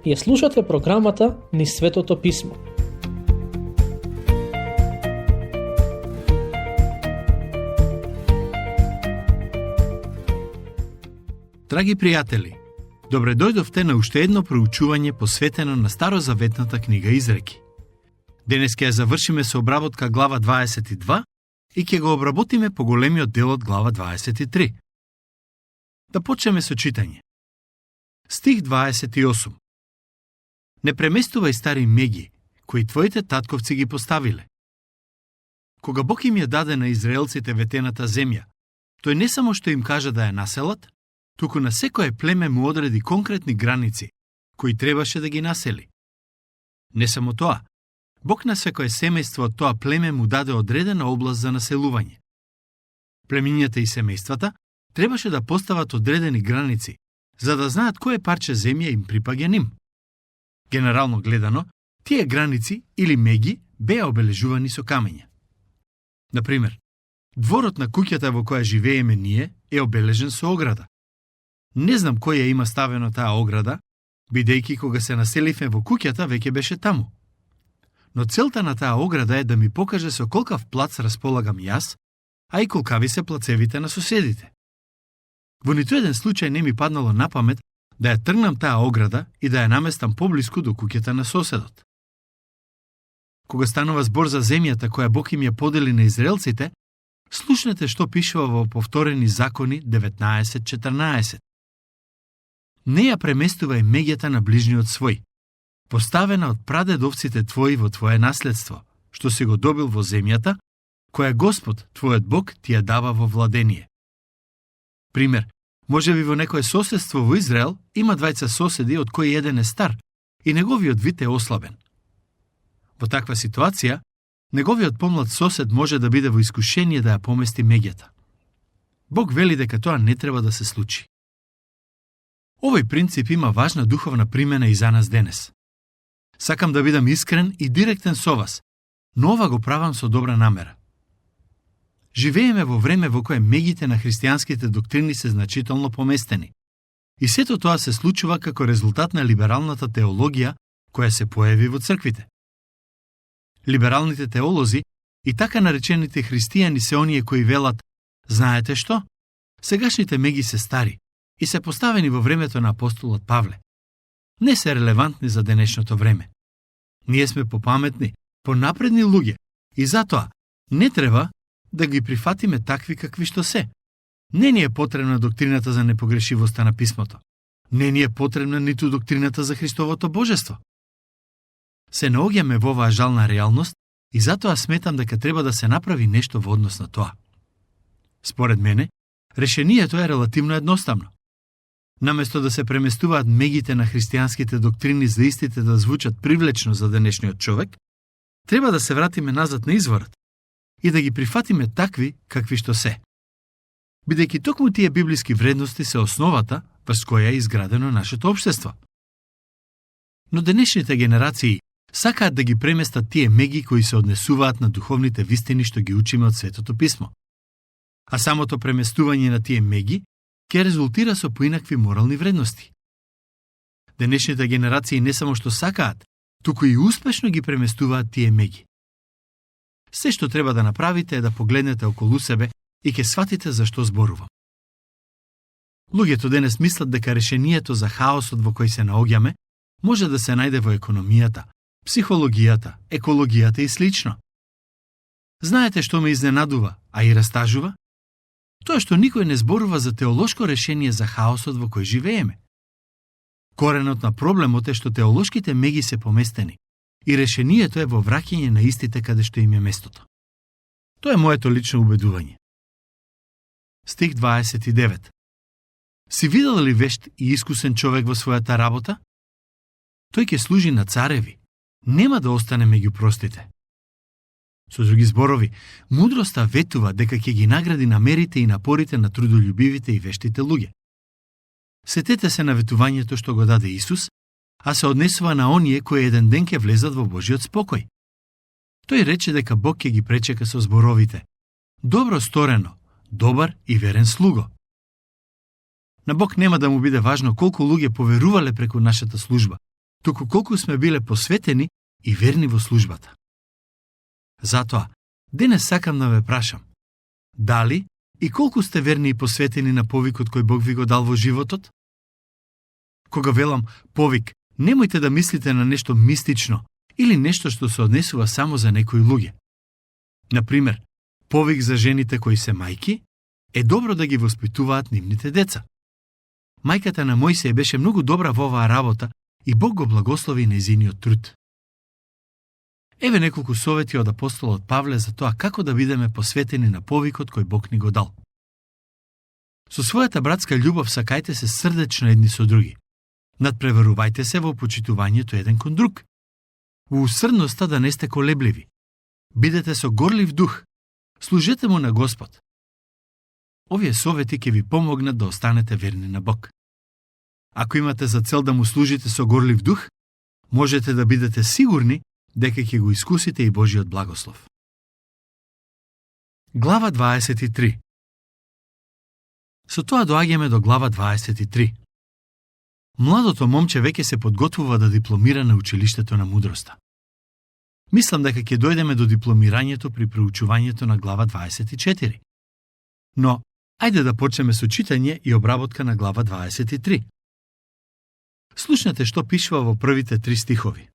Ја слушате програмата Низ Светото Писмо. Драги пријатели, добре дојдовте на уште едно проучување посветено на Старозаветната книга Изреки. Денес ќе ја завршиме со обработка глава 22 и ќе го обработиме по големиот дел од глава 23. Да почнеме со читање. Стих 28. Не преместувај стари меѓи, кои твоите татковци ги поставиле. Кога Бог им ја даде на израелците ветената земја, тој не само што им кажа да ја населат, туку на секое племе му одреди конкретни граници, кои требаше да ги насели. Не само тоа, Бог на секое семејство од тоа племе му даде одредена област за населување. Племињата и семејствата требаше да постават одредени граници, за да знаат кое парче земја им припаѓа ним. Генерално гледано, тие граници или меѓи беа обележувани со камења. Например, дворот на куќата во која живееме ние е обележен со ограда. Не знам кој ја има ставено таа ограда, бидејќи кога се населивме во куќата веќе беше таму. Но целта на таа ограда е да ми покаже со колкав плац располагам јас, а и колкави се плацевите на соседите. Во ниту еден случај не ми паднало на памет да ја тргнам таа ограда и да ја наместам поблиску до куќата на соседот. Кога станува збор за земјата која Бог им ја подели на израелците, слушнете што пишува во Повторени закони 19:14. Не ја преместувај меѓата на ближниот свој, поставена од прадедовците твои во твое наследство, што си го добил во земјата, која Господ, твојот Бог, ти ја дава во владение. Пример, може би во некое соседство во Израел има двајца соседи од кои еден е стар и неговиот вид е ослабен. Во таква ситуација, неговиот помлад сосед може да биде во искушение да ја помести меѓата. Бог вели дека тоа не треба да се случи. Овој принцип има важна духовна примена и за нас денес. Сакам да бидам искрен и директен со вас, но ова го правам со добра намера. Живееме во време во кое меѓите на христијанските доктрини се значително поместени. И сето тоа се случува како резултат на либералната теологија која се појави во црквите. Либералните теолози и така наречените христијани се оние кои велат: знаете што? Сегашните меѓи се стари и се поставени во времето на апостолот Павле. Не се релевантни за денешното време. Ние сме попаметни, понапредни луѓе и затоа не треба да ги прифатиме такви какви што се. Не ни е потребна доктрината за непогрешивоста на писмото. Не ни е потребна ниту доктрината за Христовото божество. Се наоѓаме во оваа жална реалност и затоа сметам дека треба да се направи нешто во однос на тоа. Според мене, решението е релативно едноставно. Наместо да се преместуваат меѓите на христијанските доктрини за истите да звучат привлечно за денешниот човек, треба да се вратиме назад на изворот и да ги прифатиме такви какви што се. Бидејќи токму тие библиски вредности се основата врз која е изградено нашето општество. Но денешните генерации сакаат да ги преместат тие меѓи кои се однесуваат на духовните вистини што ги учиме од Светото Писмо. А самото преместување на тие меѓи ќе резултира со поинакви морални вредности. Денешните генерации не само што сакаат, туку и успешно ги преместуваат тие меѓи. Се што треба да направите е да погледнете околу себе и ќе сватите за што зборувам. Луѓето денес мислат дека решението за хаосот во кој се наоѓаме може да се најде во економијата, психологијата, екологијата и слично. Знаете што ме изненадува, а и растажува? Тоа што никој не зборува за теолошко решение за хаосот во кој живееме. Коренот на проблемот е што теолошките меѓи се поместени и решението е во враќање на истите каде што им е местото. Тоа е моето лично убедување. Стих 29. Си видел ли вешт и искусен човек во својата работа? Тој ќе служи на цареви, нема да остане меѓу простите. Со други зборови, мудроста ветува дека ќе ги награди намерите и напорите на трудолюбивите и вештите луѓе. Сетете се на ветувањето што го даде Исус, а се однесува на оние кои еден ден ќе влезат во Божиот спокој. Тој рече дека Бог ќе ги пречека со зборовите: добро сторено, добар и верен слуго. На Бог нема да му биде важно колку луѓе поверувале преку нашата служба, туку колку сме биле посветени и верни во службата. Затоа, денес сакам да ве прашам, дали и колку сте верни и посветени на повикот кој Бог ви го дал во животот? Кога велам повик, немојте да мислите на нешто мистично или нешто што се однесува само за некои луѓе. Например, повик за жените кои се мајки е добро да ги воспитуваат нивните деца. Мајката на Мојсеј беше многу добра во оваа работа и Бог го благослови нејзиниот труд. Еве неколку совети од апостолот Павле за тоа како да бидеме посветени на повикот кој Бог ни го дал. Со својата братска љубов сакајте се срдечно едни со други. Надпреварувајте се во почитувањето еден кон друг. Во усрдноста да не сте колебливи. Бидете со горлив дух. Служете му на Господ. Овие совети ќе ви помогнат да останете верни на Бог. Ако имате за цел да му служите со горлив дух, можете да бидете сигурни дека ќе го искусите и Божиот благослов. Глава 23. Со тоа доаѓаме до глава 23. Младото момче веќе се подготвува да дипломира на училиштето на мудроста. Мислам дека ќе дојдеме до дипломирањето при проучувањето на глава 24. Но, ајде да почнеме со читање и обработка на глава 23. Слушнете што пишува во првите 3 стихови.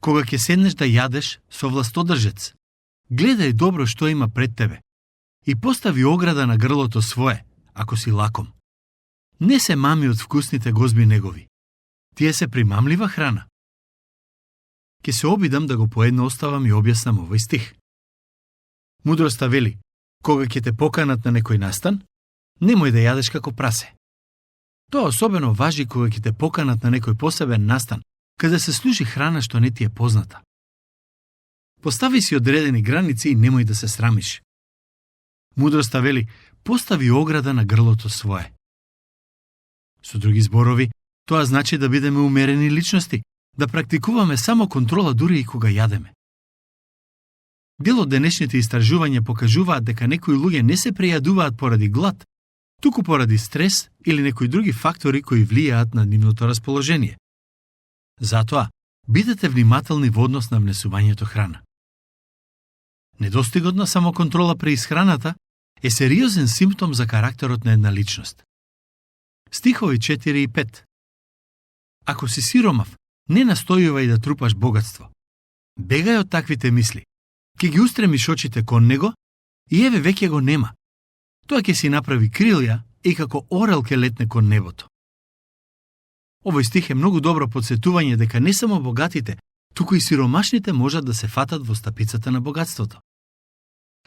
Кога ќе седнеш да јадеш со властодржец, гледај добро што има пред тебе и постави ограда на грлото свое, ако си лаком. Не се мами од вкусните гозби негови. Тие се примамлива храна. Ке се обидам да го поедноставам и објаснам овој стих. Мудроста вели, кога ќе те поканат на некој настан, немој да јадеш како прасе. Тоа особено важи кога ќе те поканат на некој посебен настан, каде се служи храна што не ти е позната. Постави си одредени граници и немој да се срамиш. Мудроста вели, постави ограда на грлото свое. Со други зборови, тоа значи да бидеме умерени личности, да практикуваме само контрола дури и кога јадеме. Дел од денешните истражувања покажуваат дека некои луѓе не се прејадуваат поради глад, туку поради стрес или некои други фактори кои влијаат на нивното расположение. Затоа, бидете внимателни во однос на внесувањето храна. Недостигот на самоконтрола при исхраната е сериозен симптом за карактерот на една личност. Стихови 4 и 5. Ако си сиромав, не настојувај да трупаш богатство. Бегај од таквите мисли. Ке ги устремиш очите кон него и еве веќе го нема. Тоа ќе си направи крилја и како орел ке летне кон небото. Овој стих е многу добро подсетување дека не само богатите, туку и сиромашните можат да се фатат во стапицата на богатството.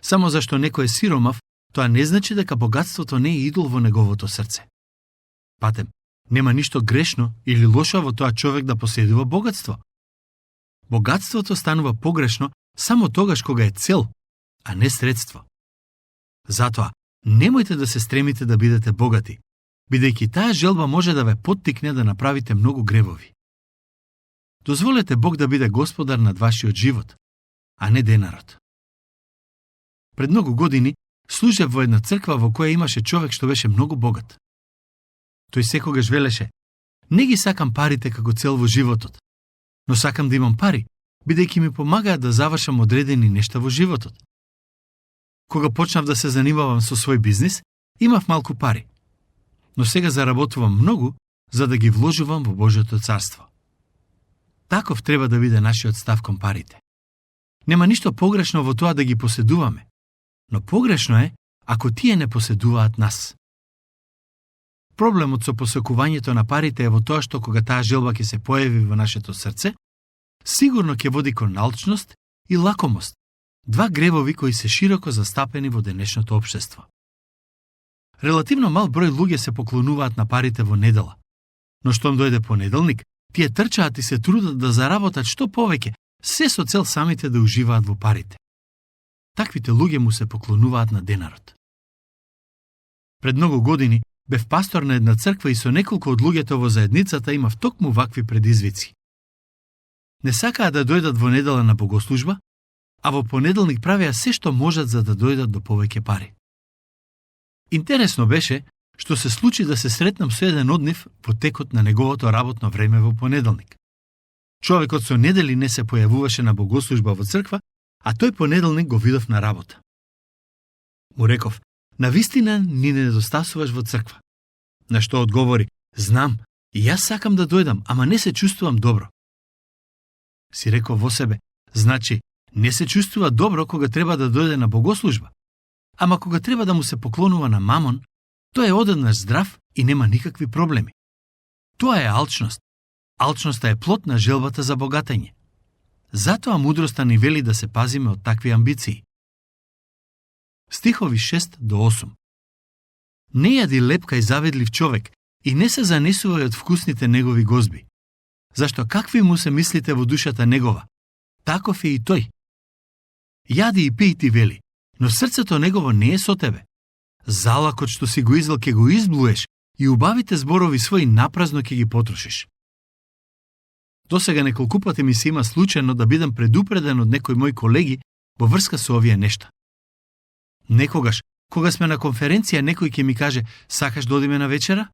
Само зашто некој е сиромав, тоа не значи дека богатството не е идол во неговото срце. Патем, нема ништо грешно или лошо во тоа човек да поседува богатство. Богатството станува погрешно само тогаш кога е цел, а не средство. Затоа, немојте да се стремите да бидете богати, бидејќи таа желба може да ве поттикне да направите многу гревови. Дозволете Бог да биде господар над вашиот живот, а не денарот. Пред многу години служев во една црква во која имаше човек што беше многу богат. Тој секогаш велеше, не ги сакам парите како цел во животот, но сакам да имам пари, бидејќи ми помагаат да завршам одредени нешта во животот. Кога почнав да се занимавам со свој бизнис, имав малку пари, но сега заработувам многу за да ги вложувам во Божјото царство. Таков треба да биде нашиот став кон парите. Нема ништо погрешно во тоа да ги поседуваме, но погрешно е ако тие не поседуваат нас. Проблемот со посекувањето на парите е во тоа што кога таа желба ќе се појави во нашето срце, сигурно ќе води кон алчност и лакомост, два гревови кои се широко застапени во денешното општество. Релативно мал број луѓе се поклонуваат на парите во недела, но штом дојде понеделник, тие трчаат и се трудат да заработат што повеќе, се со цел самите да уживаат во парите. Таквите луѓе му се поклонуваат на денарот. Пред многу години бев пастор на една црква и со неколку од луѓето во заедницата имав токму вакви предизвици. Не сакаа да дојдат во недела на богослужба, а во понеделник правеа се што можат за да дојдат до повеќе пари. Интересно беше што се случи да се сретнам со еден од нив во текот на неговото работно време во понеделник. Човекот со недели не се појавуваше на богослужба во црква, а тој понеделник го видов на работа. Му реков: навистина ни недостасуваш во црква. На што одговори: знам, и јас сакам да дојдам, ама не се чувствувам добро. Си реков во себе: значи, не се чувствува добро кога треба да дојде на богослужба, ама кога треба да му се поклонува на мамон, тој е одеднаш здрав и нема никакви проблеми. Тоа е алчност. Алчноста е плод на желбата за богатење. Затоа мудроста ни вели да се пазиме од такви амбиции. Стихови 6 до 8. Не јади лепка и заведлив човек и не се занесувај од вкусните негови гозби. Зашто какви му се мислите во душата негова, таков е и тој. Јади и пиј ти вели, но срцето негово не е со тебе. Залакот што си го извел ке го изблуеш и убавите зборови своји напразно ке ги потрошиш. Досега неколку пати ми се има случајно да бидам предупреден од некои мои колеги во врска со овие нешта. Некогаш, кога сме на конференција, некој ќе ми каже: сакаш да одиме на вечера?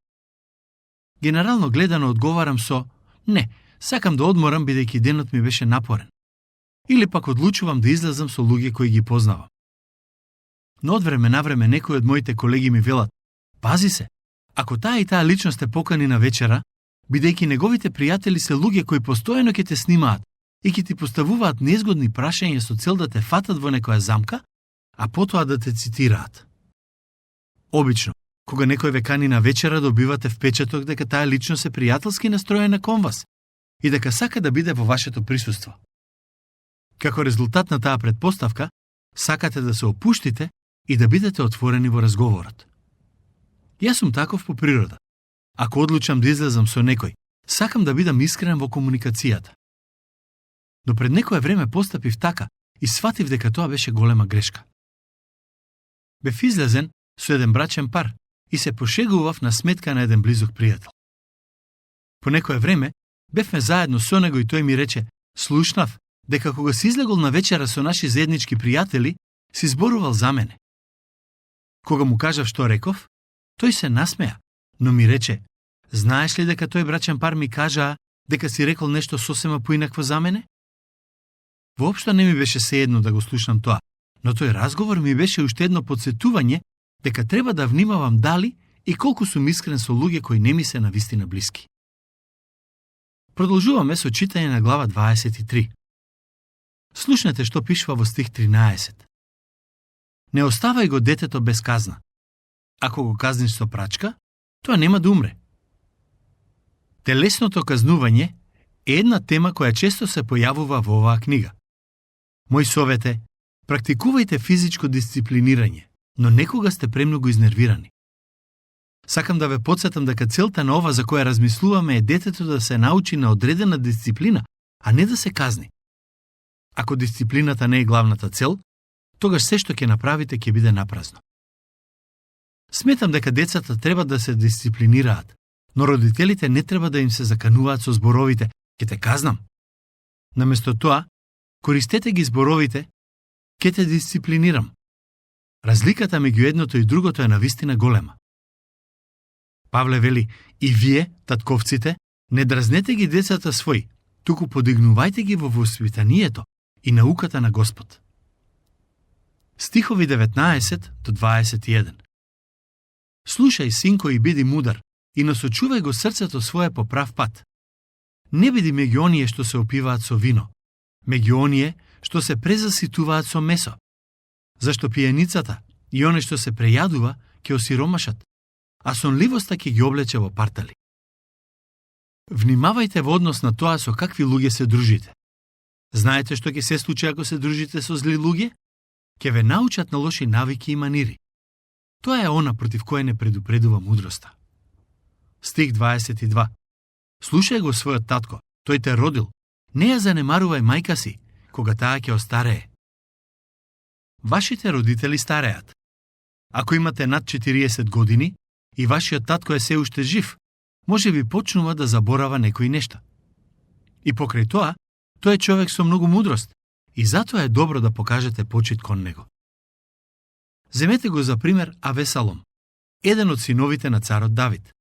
Генерално гледано одговарам со: не, сакам да одморам бидејќи денот ми беше напорен. Или пак одлучувам да излезам со луѓе кои ги познавам. Но од време на време некои од моите колеги ми велат: пази се, ако таа и таа личност те покани на вечера, бидејќи неговите пријатели се луѓе кои постојано ќе те снимаат и ќе ти поставуваат незгодни прашања со цел да те фатат во некоја замка, а потоа да те цитираат. Обично, кога некој ве кани на вечера, добивате впечаток дека таа личност е пријателски настроена кон вас и дека сака да биде во вашето присуство. Како резултат на таа предпоставка, сакате да се опуштите и да бидете отворени во разговорот. Јас сум таков по природа. Ако одлучам да излезам со некој, сакам да бидам искрен во комуникацијата. Но пред некое време постапив така и сватив дека тоа беше голема грешка. Бев излезен со еден брачен пар и се пошегував на сметка на еден близок пријател. По некое време бевме заедно со него и тој ми рече: слушнав дека кога си излегол на вечера со наши заеднички пријатели, си зборувал за мене. Кога му кажав што реков, тој се насмеа, но ми рече: знаеш ли дека тој брачен пар ми кажаа дека си рекол нешто сосема поинакво за мене? Воопшто не ми беше сеедно да го слушнам тоа, но тој разговор ми беше уште едно подсетување дека треба да внимавам дали и колку сум искрен со луѓе кои не ми се навистина блиски. Продолжуваме со читање на глава 23. Слушнете што пишува во стих 13. Не оставај го детето без казна. Ако го казниш со прачка, тоа нема да умре. Телесното казнување е една тема која често се појавува во оваа книга. Мој совет е: практикувајте физичко дисциплинирање, но некога сте премногу изнервирани. Сакам да ве потсетам дека целта на ова за која размислуваме е детето да се научи на одредена дисциплина, а не да се казни. Ако дисциплината не е главната цел, тогаш се што ќе направите ќе биде напразно. Сметам дека децата треба да се дисциплинираат, но родителите не треба да им се закануваат со зборовите: ќе те казнам. Наместо тоа, користете ги зборовите: ќе те дисциплинирам. Разликата меѓу едното и другото е навистина голема. Павле вели: и вие, татковците, не дразнете ги децата своји, туку подигнувајте ги во воспитанието и науката на Господ. Стихови 19 до 21. Слушај, синко, и биди мудар, и насочувај го срцето свое по прав пат. Не биди меѓу оние што се опиваат со вино, меѓу оние што се презаситуваат со месо. Зашто пијаницата и оне што се прејадува ќе осиромашат, а сонливоста ќе ги облече во партали. Внимавајте во однос на тоа со какви луѓе се дружите. Знаете што ќе се случи ако се дружите со зли луѓе? Ќе ве научат на лоши навики и манири. Тоа е она против кое не предупредува мудроста. Стих 22. Слушај го својот татко, тој те родил. Не ја занемарувај мајка си, кога таа ќе остарее. Вашите родители стареат. Ако имате над 40 години и вашиот татко е се уште жив, може би почнува да заборава некои нешта. И покрај тоа, тој е човек со многу мудрост и затоа е добро да покажете почит кон него. Земете го за пример Авесалом. еден од синовите на царот Давид.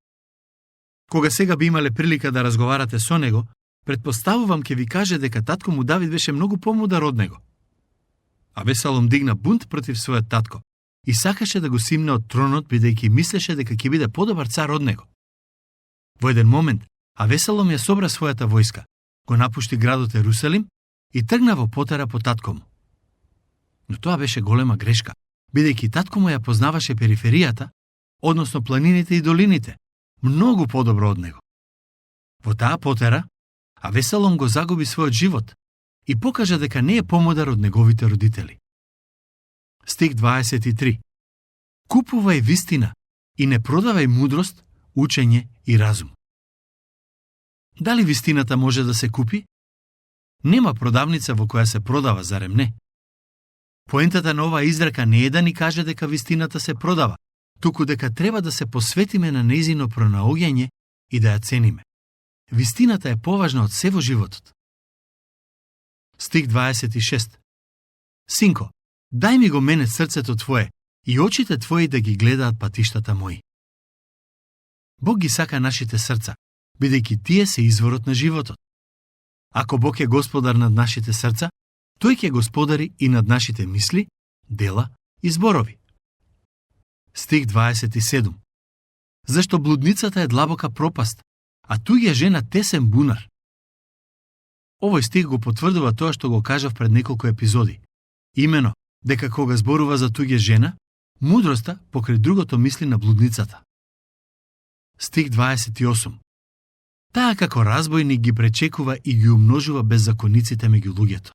Кога сега би имале прилика да разговарате со него, предпоставувам ќе ви каже дека татко му Давид беше многу помудар од него. Авесалом дигна бунт против својот татко и сакаше да го симне од тронот бидејќи мислеше дека ќе биде подобар цар од него. Во еден момент, Авесалом ја собра својата војска, го напушти градот Ерусалим и тргна во потера по татко му. Но тоа беше голема грешка, бидејќи татко му ја познаваше периферијата, односно планините и долините, многу подобро од него. Во таа потера, Авесалом го загуби својот живот и покажа дека не е помодар од неговите родители. Стих 23. Купувај вистина и не продавај мудрост, учење и разум. Дали вистината може да се купи? Нема продавница во која се продава, зарем не? Поентата на оваа изрека не е да ни каже дека вистината се продава, туку дека треба да се посветиме на нејзино пронаоѓање и да ја цениме. Вистината е поважна од се во животот. Стих 26. Синко, дај ми го мене срцето твое и очите твои да ги гледаат патиштата мои. Бог ги сака нашите срца, бидејќи тие се изворот на животот. Ако Бог е господар над нашите срца, тој ќе господари и над нашите мисли, дела и зборови. Стих 27. Зашто блудницата е длабока пропаст, а туѓа жена тесен бунар. Овој стих го потврдува тоа што го кажав пред неколку епизоди. Имено, дека кога зборува за туѓа жена, мудроста покрај другото мисли на блудницата. Стих 28. Таа како разбойник ги пречекува и ги умножува беззакониците меѓу луѓето.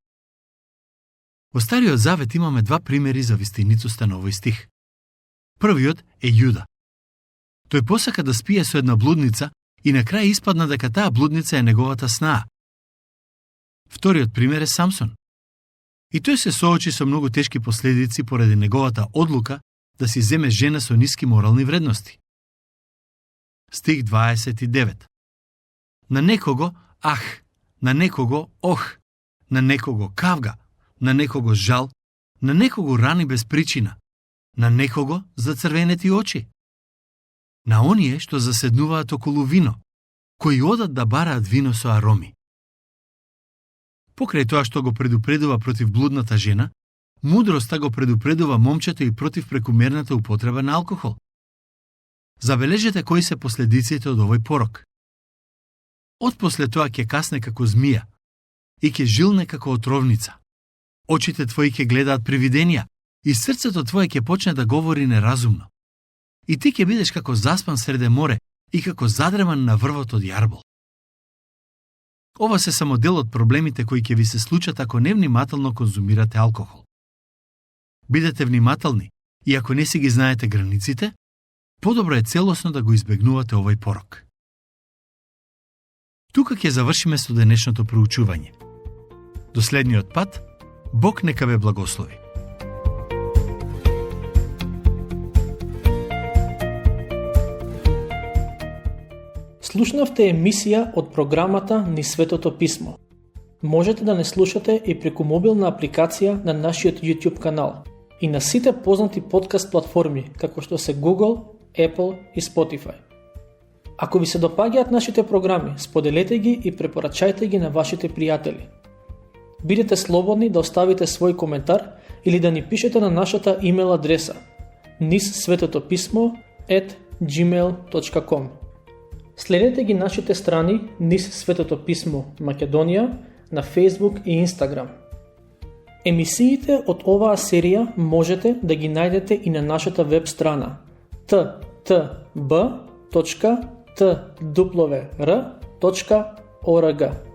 Во Стариот Завет имаме два примери за вистиницоста на овој стих. Првиот е Јуда. Тој посака да спие со една блудница и на крај испадна дека таа блудница е неговата снаа. Вториот пример е Самсон. И тој се соочи со многу тешки последици поради неговата одлука да си земе жена со ниски морални вредности. Стих 29. На некого ах, на некого ох, на некого кавга, на некого жал, на некого рани без причина, на некого зацрвенети очи. На оние што заседнуваат околу вино, кои одат да бараат вино со ароми. Покрај тоа што го предупредува против блудната жена, мудроста го предупредува момчето и против прекумерната употреба на алкохол. Забележете кои се последиците од овој порок. Отпосле тоа ќе касне како змија и ќе жилне како отровница. Очите твои ќе гледаат привиденија и срцето твое ќе почне да говори неразумно. И ти ќе бидеш како заспан среде море и како задреман на врвот од јарбол. Ова се само дел од проблемите кои ќе ви се случат ако невнимателно конзумирате алкохол. Бидете внимателни и ако не си ги знаете границите, подобро е целосно да го избегнувате овој порок. Тука ќе завршиме со денешното проучување. До следниот пат, Бог нека ве благослови. Слушнавте емисија од програмата Ни Светото Писмо. Можете да не слушате и преку мобилна апликација на нашиот YouTube канал и на сите познати подкаст платформи, како што се Google, Apple и Spotify. Ако ви се допаѓаат нашите програми, споделете ги и препорачајте ги на вашите пријатели. Бидете слободни да оставите свој коментар или да ни пишете на нашата имейл адреса nissvetotopисmo@gmail.com. Следете ги нашите страни Nis Светото Писмо Македонија на Facebook и Instagram. Емисиите од оваа серија можете да ги најдете и на нашата веб страна ttb.twr.org.